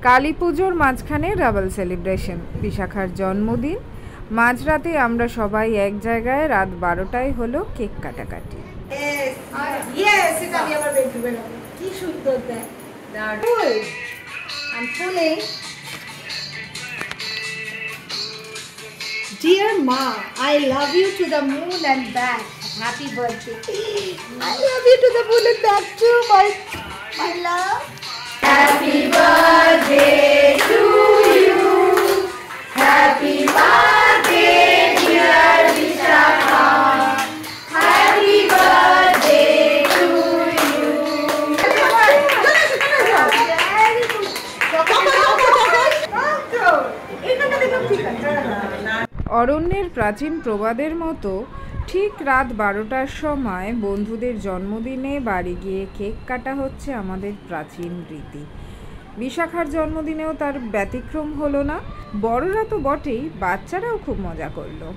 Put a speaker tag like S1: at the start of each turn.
S1: কালী পুজোর মাঝখানে double celebration, বিশাখার জন্মদিন। মাঝরাতে আমরা সবাই এক জায়গায়, রাত 12টায় হলো কেক কাটাকাটি।
S2: কি সুন্দর দেখ। Dear Ma, I love you to the moon and back. Happy birthday. I love you to the moon and back too, my love. Happy birthday to you. Happy birthday, dear Vishakha. Happy birthday to you.
S1: অরণ্যের প্রাচীন প্রবাদের মতো ঠিক রাত 12টার সময় বন্ধুদের জন্মদিনে বাড়ি গিয়ে কেক কাটা হচ্ছে আমাদের প্রাচীন রীতি। বিশাখার জন্মদিনেও তার ব্যতিক্রম হলো না। বড়রা তো বটেই, বাচ্চারাও খুব মজা করলো।